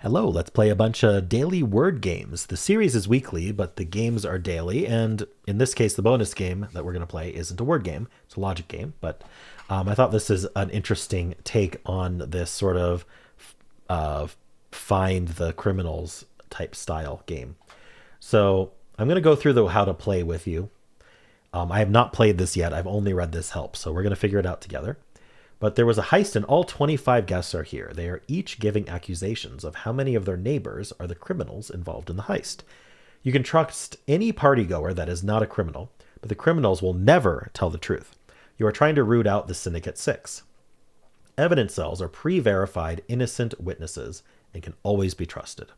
Hello, let's play a bunch of daily word games. The series is weekly, but the games are daily. And in this case, the bonus game that we're going to play isn't a word game, it's a logic game. But I thought this is an interesting take on this sort of uh, find the criminals type style game. So I'm going to go through the how to play with you. I have not played this yet. I've only read this help. So we're going to figure it out together. But there was a heist, and all 25 guests are here. They are each giving accusations of how many of their neighbors are the criminals involved in the heist. You can trust any partygoer that is not a criminal, but the criminals will never tell the truth. You are trying to root out the Syndicate Six. Evidence cells are pre verified innocent witnesses and can always be trusted.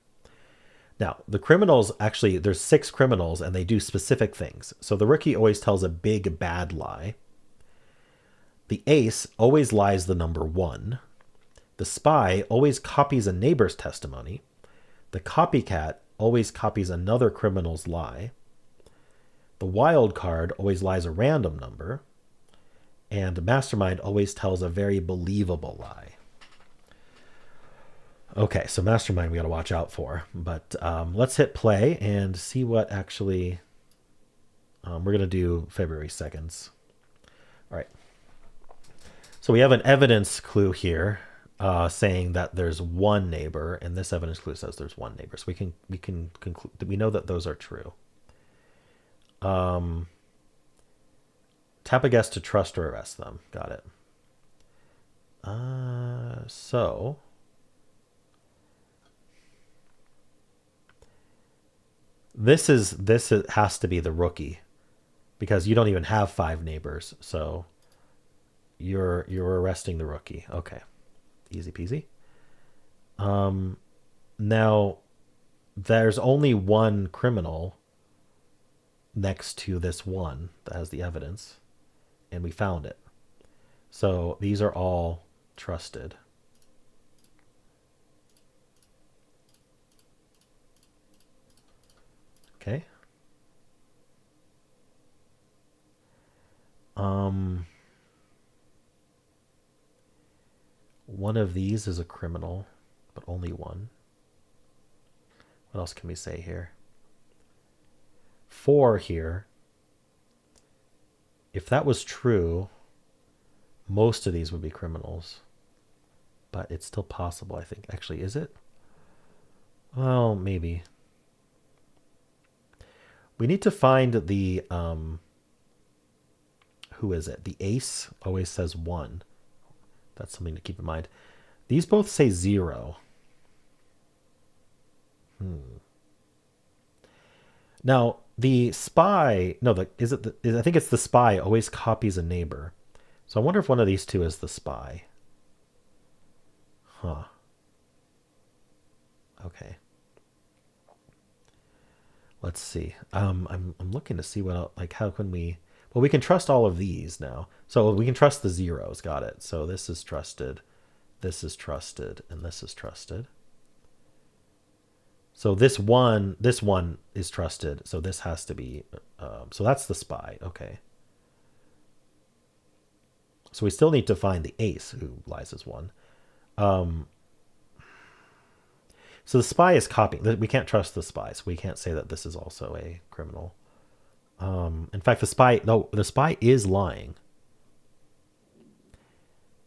Now, the criminals actually, there's six criminals, and they do specific things. So the rookie always tells a big bad lie. The ace always lies the number one. The spy always copies a neighbor's testimony. The copycat always copies another criminal's lie. The wild card always lies a random number. And the mastermind always tells a very believable lie. Okay, so mastermind we got to watch out for. But let's hit play and see what actually... we're going to do February 2nd. All right. So we have an evidence clue here saying that there's one neighbor, and this evidence clue says there's one neighbor. So we can conclude that we know that those are true. Tap a guest to trust or arrest them. Got it. So this has to be the rookie because you don't even have five neighbors. So you're arresting the rookie. Okay. Easy peasy. Now there's only one criminal next to this one that has the evidence, and we found it. So these are all trusted. Okay. One of these is a criminal, but only one. What else can we say here? Four here. If that was true, most of these would be criminals. But it's still possible, I think. Actually, is it? Well, maybe. We need to find the... who is it? The ace always says one. That's something to keep in mind. These both say zero. Now, the spy... No, I think it's the spy always copies a neighbor. So I wonder if one of these two is the spy. Huh. Okay. Let's see. I'm looking to see what else, like how can we... Well, we can trust all of these now. So we can trust the zeros. Got it. So this is trusted. This is trusted. And this is trusted. So this one is trusted. So this has to be... so that's the spy. Okay. So we still need to find the ace who lies as one. So the spy is copying. We can't trust the spy. So we can't say that this is also a criminal. In fact, the spy is lying.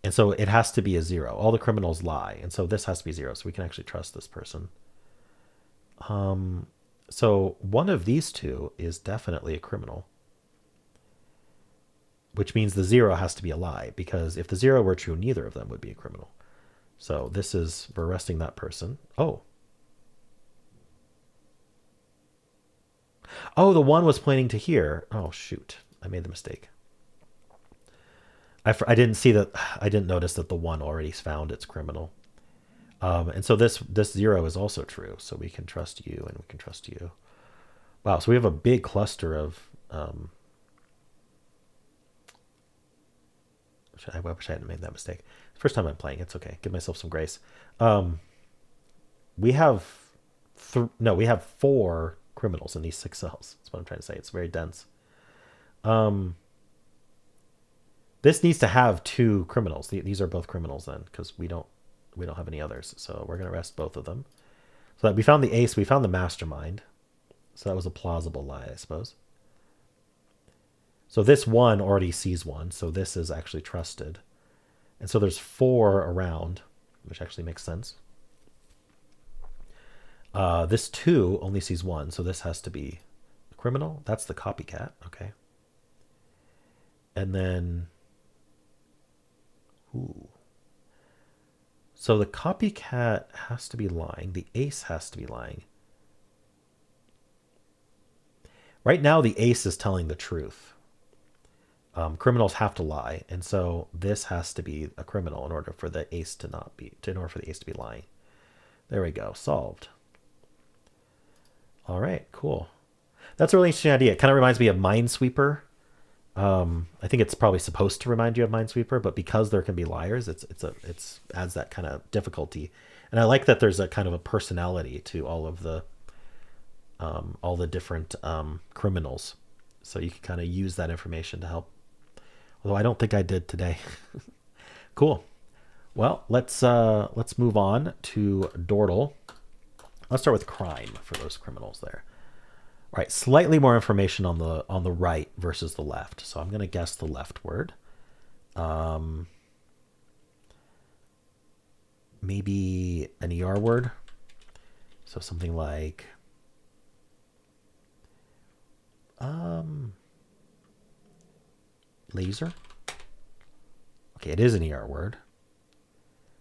And so it has to be a zero. All the criminals lie. And so this has to be zero. So we can actually trust this person. So one of these two is definitely a criminal. Which means the zero has to be a lie. Because if the zero were true, neither of them would be a criminal. So this is, we're arresting that person. Oh, the one was pointing to here. Oh, shoot. I made the mistake. I didn't see that. I didn't notice that the one already found its criminal. And so this zero is also true. So we can trust you and we can trust you. Wow. So we have a big cluster of... I wish I hadn't made that mistake. First time I'm playing. It's okay. Give myself some grace. We have... we have four criminals in these six cells. That's what I'm trying to say. It's very dense. This needs to have two criminals. These are both criminals then, because we don't have any others. So we're going to arrest both of them. So that we found the ace, we found the mastermind. So that was a plausible lie, I suppose. So this one already sees one, so this is actually trusted. And so there's 4 around, which actually makes sense. This 2 only sees 1, so this has to be a criminal. That's the copycat, okay. And then, ooh. So the copycat has to be lying. The ace has to be lying. Right now, the ace is telling the truth. Criminals have to lie, and so this has to be a criminal in order for the ace to not be, in order for the ace to be lying. There we go, solved. All right, cool. That's a really interesting idea. It kind of reminds me of Minesweeper. I think it's probably supposed to remind you of Minesweeper, but because there can be liars, it's adds that kind of difficulty. And I like that there's a kind of a personality to all the different criminals, so you can kind of use that information to help. Although I don't think I did today. Cool. Well, let's move on to Dordle. Let's start with crime for those criminals there. All right, slightly more information on the right versus the left. So I'm going to guess the left word. Maybe an ER word. So something like laser. Okay, it is an ER word.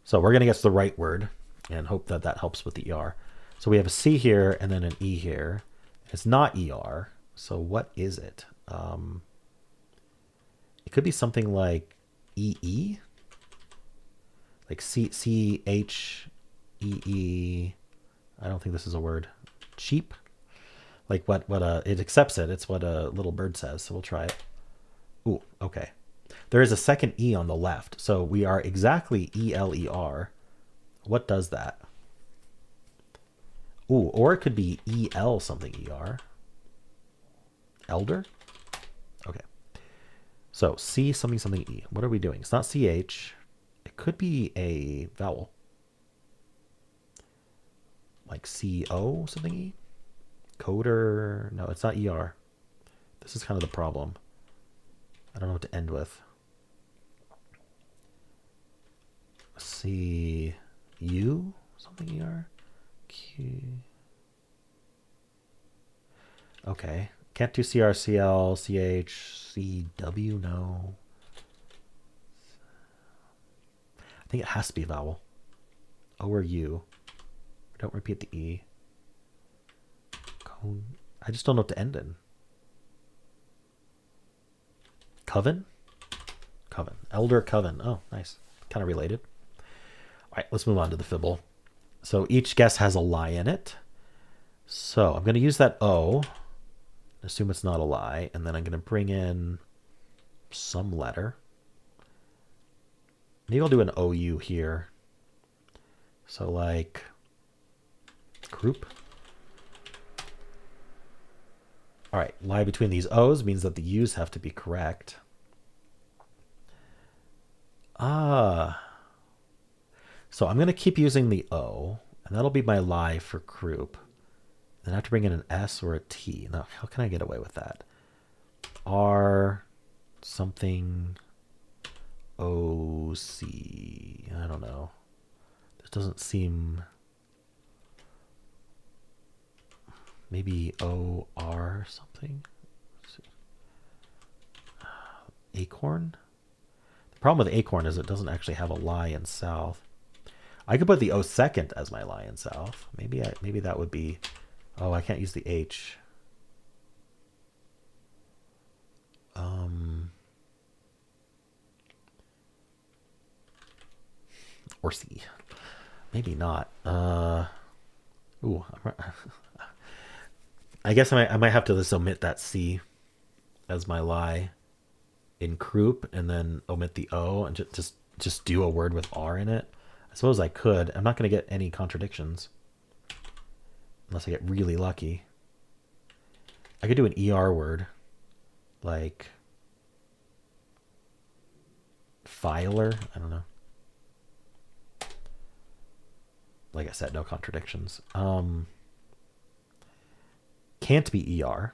So we're going to guess the right word and hope that that helps with the ER. So we have a C here and then an E here. It's not ER. So what is it? It could be something like EE. Like CHEE. I don't think this is a word. Cheap. Like what it accepts it. It's what a little bird says. So we'll try it. Ooh, okay. There is a second E on the left. So we are exactly ELER. What does that? Ooh, or it could be EL something ER. Elder? Okay. So C something something E. What are we doing? It's not CH. It could be a vowel. Like CO something E? Coder? No, it's not ER. This is kind of the problem. I don't know what to end with. C U something ER? Q. Okay. Can't do CRCL, CH, CW, no. I think it has to be a vowel. O or U. Don't repeat the E. Cone. I just don't know what to end in. Coven? Coven. Elder Coven. Oh, nice. Kind of related. All right, let's move on to the Fibble. So each guess has a lie in it. So I'm going to use that O. Assume it's not a lie. And then I'm going to bring in some letter. Maybe I'll do an OU here. So like group. All right, lie between these O's means that the U's have to be correct. So I'm going to keep using the O, and that'll be my lie for group. Then I have to bring in an S or a T. Now, how can I get away with that? R something OC. I don't know. This doesn't seem... Maybe OR something? Acorn? The problem with acorn is it doesn't actually have a lie in south. I could put the O second as my lie in south. Maybe that would be... Oh, I can't use the H. Or C. Maybe not. Ooh. I guess I might have to just omit that C as my lie in croup and then omit the O and just do a word with R in it. I suppose I could. I'm not going to get any contradictions unless I get really lucky. I could do an ER word like filer. I don't know. Like I said, no contradictions. Can't be ER.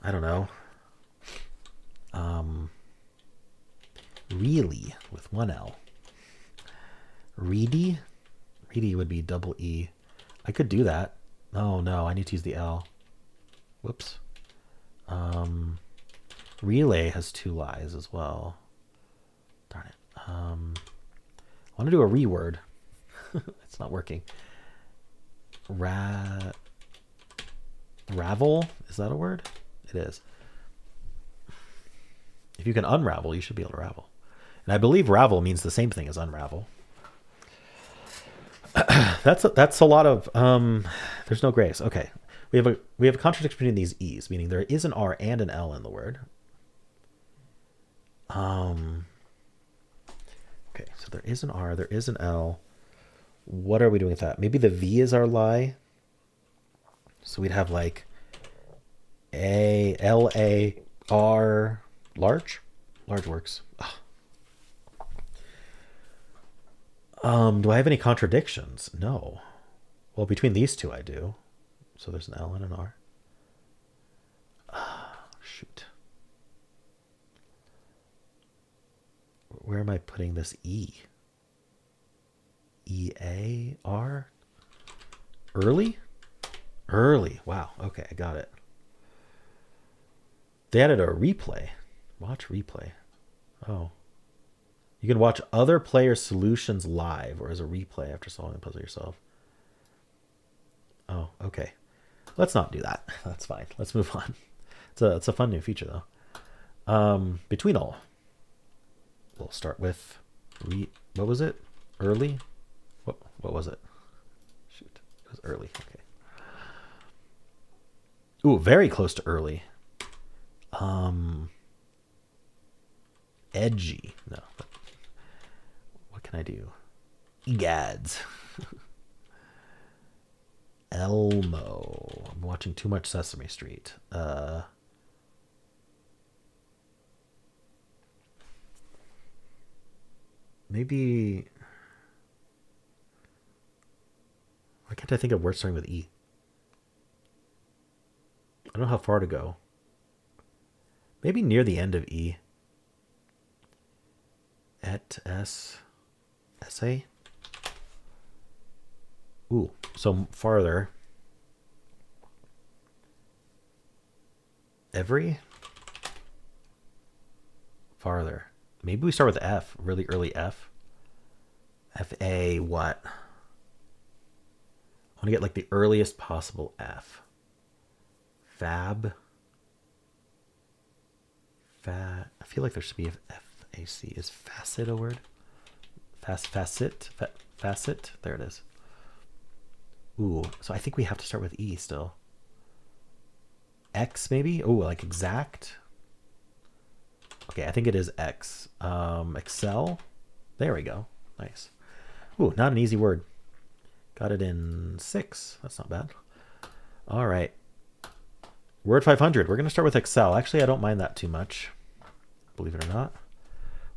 I don't know. Really with one L. Reedy? Reedy would be double E. I could do that. Oh no, I need to use the L. Whoops. Relay has two lies as well. Darn it. I want to do a reword. It's not working. Ravel? Is that a word? It is. If you can unravel, you should be able to ravel. And I believe ravel means the same thing as unravel. That's a lot of there's no grace. Okay. We have a contradiction between these E's, meaning there is an R and an L in the word. Okay, so there is an R, there is an L. What are we doing with that? Maybe the V is our lie. So we'd have like A, L, A, R, large? Large works. Do I have any contradictions? No. Well, between these two I do. So there's an L and an R. Shoot. Where am I putting this E? E-A-R? Early? Early. Wow. Okay, I got it. They added a replay. Watch replay. Oh. You can watch other players' solutions live or as a replay after solving the puzzle yourself. Oh, okay. Let's not do that. That's fine. Let's move on. It's a fun new feature though. Betweenle. We'll start with what was it? Early? What was it? Shoot. It was early. Okay. Ooh, very close to early. Edgy. No. What can I do? Egads. Elmo. I'm watching too much Sesame Street. Maybe. Why can't I think of words starting with E? I don't know how far to go. Maybe near the end of E. Essay. Ooh, so farther. Every? Farther. Maybe we start with F, really early F. F-A what? I want to get like the earliest possible F. Fab. I feel like there should be a F-A-C. Is facet a word? Facet? Facet? There it is. Ooh, so I think we have to start with E still. X maybe? Oh, like exact? Okay, I think it is X. Excel? There we go. Nice. Ooh, not an easy word. Got it in 6. That's not bad. All right. Word 500. We're going to start with Excel. Actually, I don't mind that too much. Believe it or not.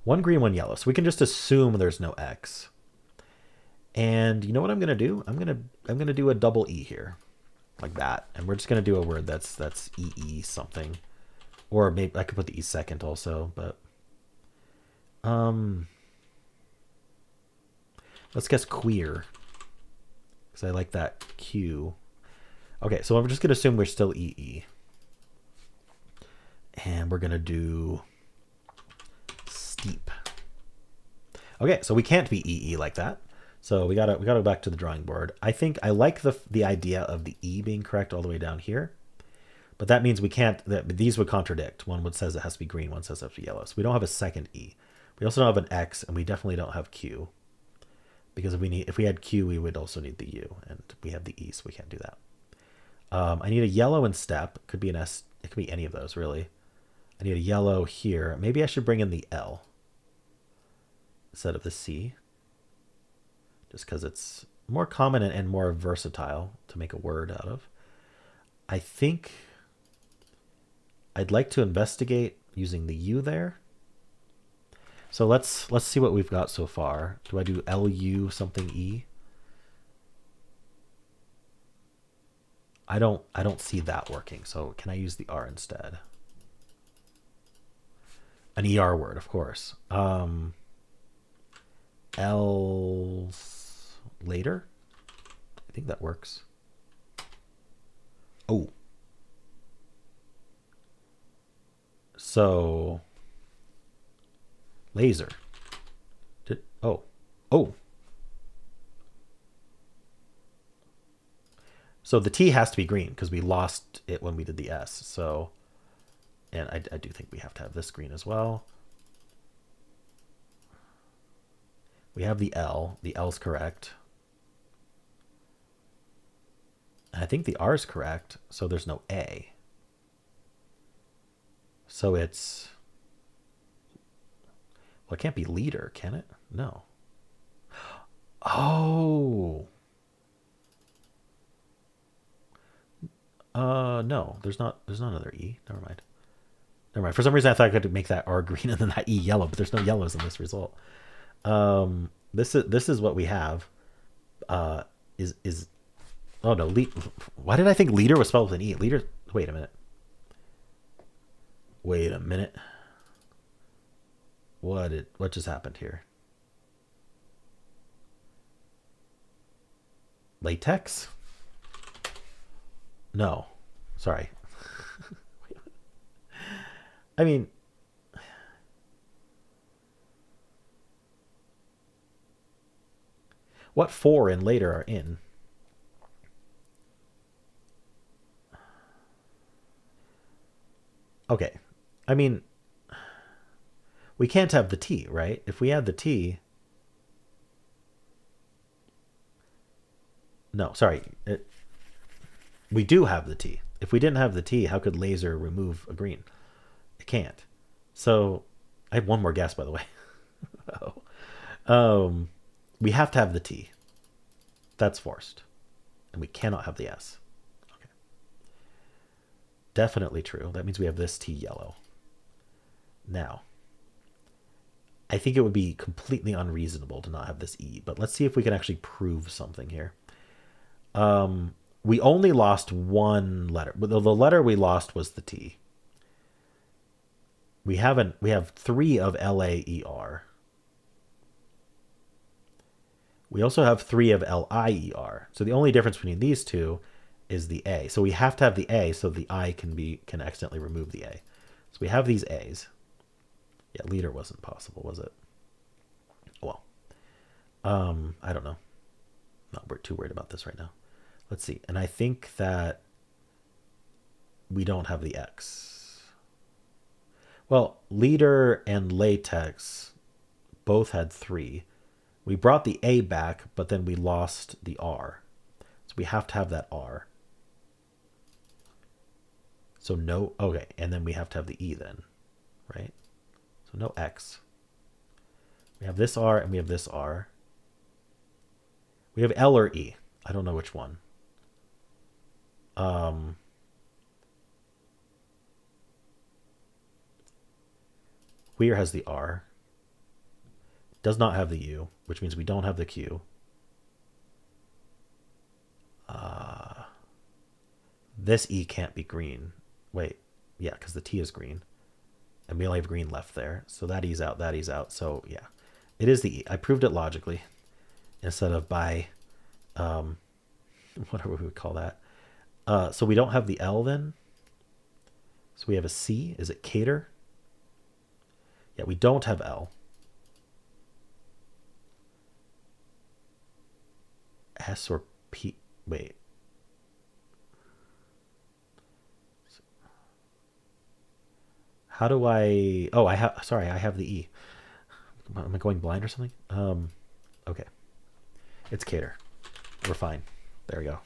One green, one yellow. So we can just assume there's no X. And you know what I'm going to do? I'm going to do a double E here. Like that. And we're just going to do a word that's EE something. Or maybe I could put the E second also, but let's guess queer. Because I like that Q. Okay, so I'm just going to assume we're still EE. And we're going to do steep. Okay, so we can't be EE like that. So we gotta go back to the drawing board. I think I like the idea of the E being correct all the way down here. But that means we can't, these would contradict. One would says it has to be green, one says it has to be yellow. So we don't have a second E. We also don't have an X, and we definitely don't have Q. Because if we had Q, we would also need the U, and we have the E, so we can't do that. I need a yellow in step. Could be an S. It could be any of those, really. I need a yellow here. Maybe I should bring in the L instead of the C. Just because it's more common and more versatile to make a word out of. I think I'd like to investigate using the U there. So let's see what we've got so far. Do I do LU something E? I don't see that working. So can I use the R instead? An ER word, of course. Else later. I think that works. Oh. So laser. Oh. So the T has to be green because we lost it when we did the S. So, and I do think we have to have this green as well. We have the L. The L's correct. And I think the R is correct. So there's no A. So it's... Well, it can't be leader, can it? No. Oh. No. There's not another E. Never mind. Never mind. For some reason I thought I could make that R green and then that E yellow, but there's no yellows in this result. This is what we have. Is oh no, why did I think leader was spelled with an E? Leader, wait a minute. What just happened here? Latex? No. Sorry. I mean, what for and later are in? Okay. I mean, we can't have the T, right? If we add the T... No, sorry. We do have the T. If we didn't have the T, how could laser remove a green? It can't. So I have one more guess, by the way. We have to have the T. That's forced. And we cannot have the S. Okay. Definitely true. That means we have this T yellow. Now, I think it would be completely unreasonable to not have this E, but let's see if we can actually prove something here. We only lost one letter. The letter we lost was the T. We have 3 of LAER. We also have 3 of LIER. So the only difference between these two is the A. So we have to have the A so the I can accidentally remove the A. So we have these A's. Yeah, leader wasn't possible, was it? Well, I don't know. Not too worried about this right now. Let's see. And I think that we don't have the X. Well, leader and latex both had 3. We brought the A back, but then we lost the R. So we have to have that R. So no, okay. And then we have to have the E then, right? So no X. We have this R and we have this R. We have L or E. I don't know which one. Queer has the R. Does not have the U, which means we don't have the Q. This E can't be green. Wait, yeah, because the T is green. And we only have green left there. So that E's out, that E's out. So yeah, it is the E. I proved it logically instead of by, whatever we would call that. So we don't have the L then. So we have a C. Is it cater? Yeah, we don't have L. S or P. Wait. How do I... Oh, I have... Sorry, I have the E. Am I going blind or something? Okay. It's cater. We're fine. There we go.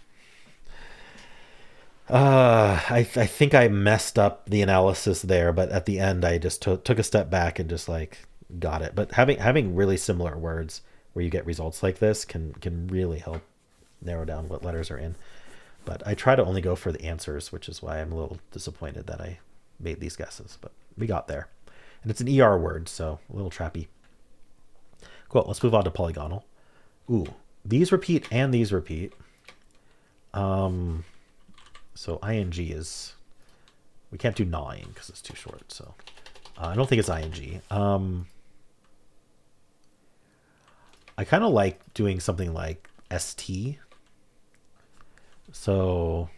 I think I messed up the analysis there, but at the end I just took a step back and just like got it. But having really similar words where you get results like this can really help narrow down what letters are in. But I try to only go for the answers, which is why I'm a little disappointed that I made these guesses. But we got there. And it's an ER word, so a little trappy. Cool, let's move on to Polygonle. Ooh, these repeat and these repeat. So ing is... We can't do gnawing because it's too short, so... I don't think it's ing. I kind of like doing something like st. So...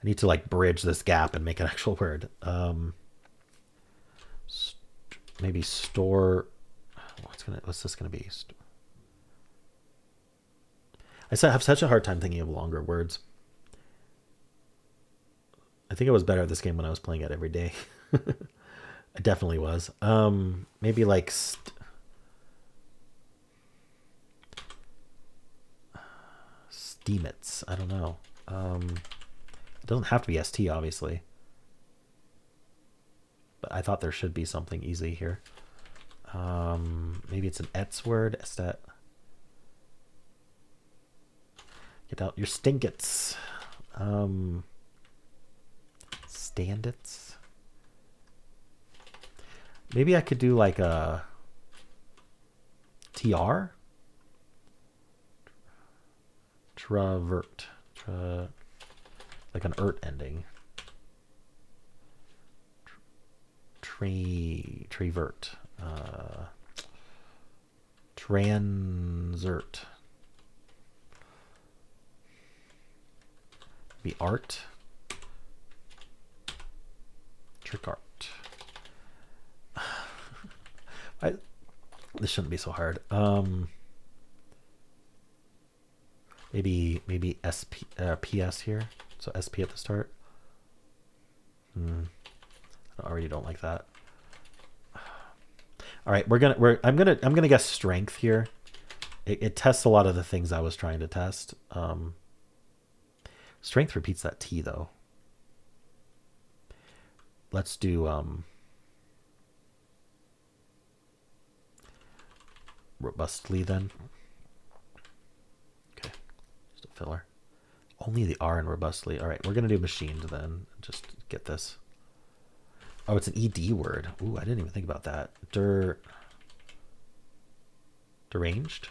I need to like bridge this gap and make an actual word. Maybe store. What's this gonna be? I have such a hard time thinking of longer words. I think I was better at this game when I was playing it every day. I definitely was. Maybe like Steemits. I don't know. It doesn't have to be st, obviously. But I thought there should be something easy here. Maybe it's an ets word. Estet. Get out your stinkits. Standits. Maybe I could do like a tr. Travert. Like an ert ending. Travert. Transert. Be art. Trick art. This shouldn't be so hard. Maybe PS here. So SP at the start. I already don't like that. All right, I'm gonna guess strength here. It tests a lot of the things I was trying to test. Strength repeats that T though. Let's do robustly then. Okay, just a filler. Only the R in robustly. All right, we're gonna do machined then. Just get this. Oh, it's an ED word. Ooh, I didn't even think about that. Deranged?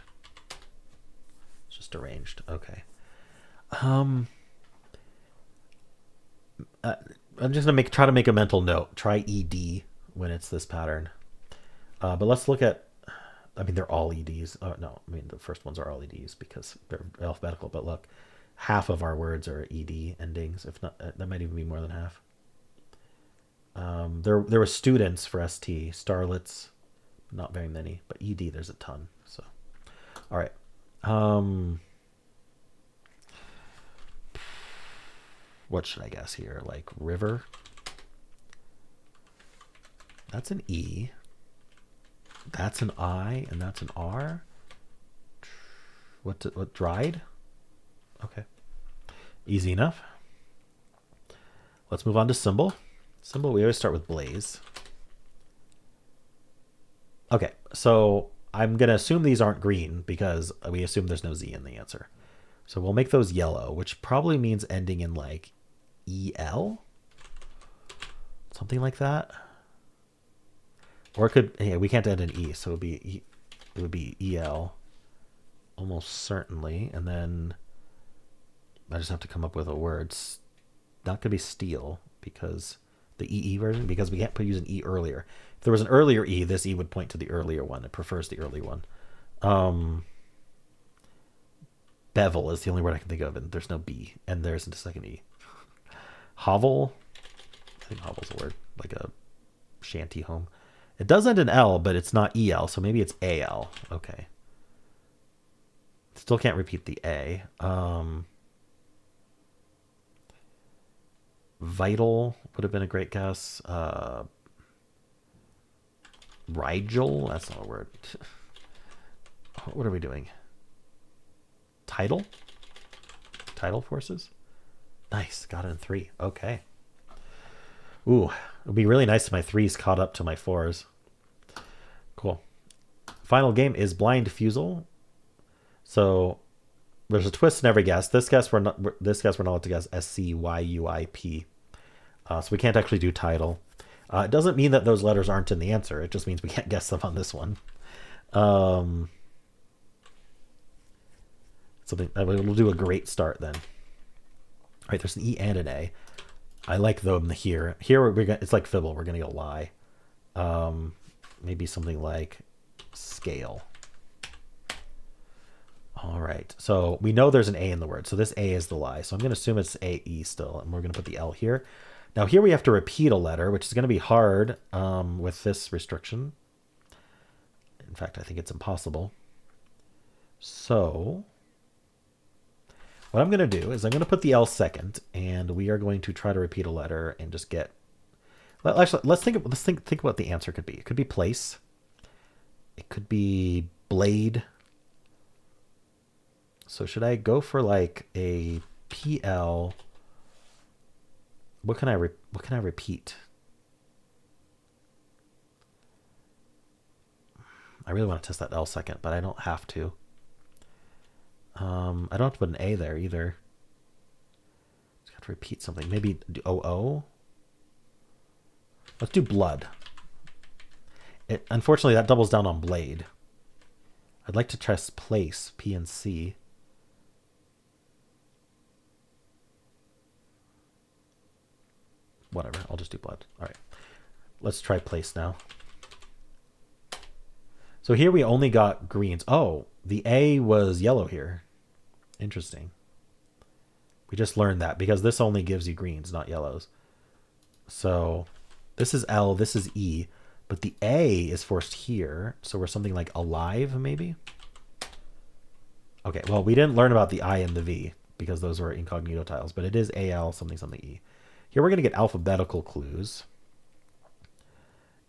It's just deranged. Okay. I'm just gonna try to make a mental note. Try ED when it's this pattern. But let's look at. I mean, they're all EDs. No, I mean the first ones are all EDs because they're alphabetical. But look, half of our words are ED endings. If not, that might even be more than half. There were students for ST, starlets, not very many, but ED there's a ton. So, all right. What should I guess here? Like river. That's an E. That's an I, and that's an R. What dried? Okay, easy enough. Let's move on to Symble. Symble, we always start with blaze. Okay, so I'm going to assume these aren't green because we assume there's no Z in the answer. So we'll make those yellow, which probably means ending in like EL? Something like that. Or it could, yeah, we can't end in E, so it would be EL almost certainly. And then I just have to come up with a word. Not going to be steel because the EE version, because we can't use an E earlier. If there was an earlier E, this E would point to the earlier one. It prefers the early one. Bevel is the only word I can think of, and there's no B, and there isn't a second E. Hovel, I think hovel's a word, like a shanty home. It does end in L, but it's not EL, so maybe it's AL. Okay. Still can't repeat the A. Vital would have been a great guess. Rigel, that's not a word. What are we doing? Tidal? Tidal forces? Nice, got it in 3. Okay. Ooh, it would be really nice if my 3s caught up to my 4s. Cool. Final game is Blind Fusele. So there's a twist in every guess. This guess we're not allowed to guess SCYUIP. So we can't actually do title. It doesn't mean that those letters aren't in the answer. It just means we can't guess them on this one. Something we'll do a great start then. All right, there's an E and an A. I like them here. Here it's like Fibble. We're gonna go lie. Maybe something like scale. All right, so we know there's an A in the word, so this A is the lie. So I'm going to assume it's AE still, and we're going to put the L here. Now here we have to repeat a letter, which is going to be hard with this restriction. In fact, I think it's impossible. So what I'm going to do is I'm going to put the L second, and we are going to try to repeat a letter and just get. Actually, let's think what the answer could be. It could be place. It could be blade. So should I go for like a PL? What can I repeat? I really want to test that L second, but I don't have to. I don't have to put an A there either. Just got to repeat something. Maybe OO. Let's do blood. Unfortunately, that doubles down on blade. I'd like to test place, P and C. Whatever, I'll just do blood. All right, let's try place now. So here we only got greens. Oh, the A was yellow here. Interesting. We just learned that because this only gives you greens, not yellows. So this is L, this is E, but the A is forced here. So we're something like alive, maybe? Okay, well, we didn't learn about the I and the V because those were incognito tiles, but it is AL something something E. Here we're going to get alphabetical clues.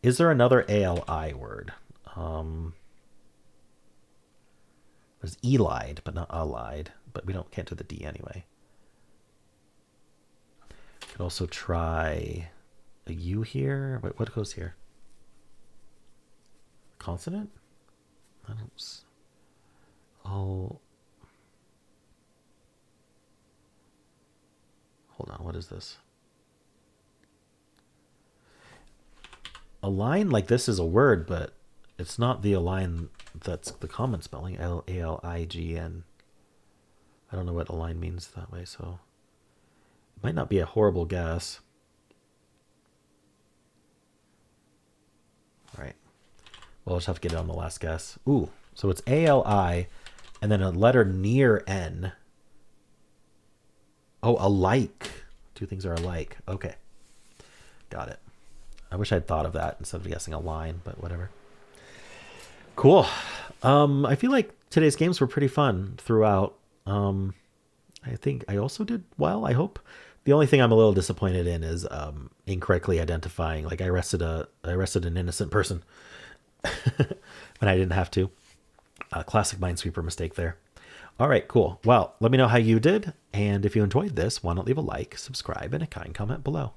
Is there another ALI word? There's elide, but not allied. But we can't do the D anyway. Could also try a U here. Wait, what goes here? Consonant? I don't. Oh. Hold on. What is this? Align like this is a word, but it's not the align that's the common spelling. Align. I don't know what align means that way, so it might not be a horrible guess. All right. Well, I'll just have to get it on the last guess. Ooh, so it's ALI and then a letter near N. Oh, alike. Two things are alike. Okay. Got it. I wish I'd thought of that instead of guessing a line, but whatever. Cool. I feel like today's games were pretty fun throughout. I think I also did well, I hope. The only thing I'm a little disappointed in is incorrectly identifying. Like I arrested an innocent person when I didn't have to. Classic Minesweeper mistake there. All right, cool. Well, let me know how you did. And if you enjoyed this, why not leave a like, subscribe, and a kind comment below.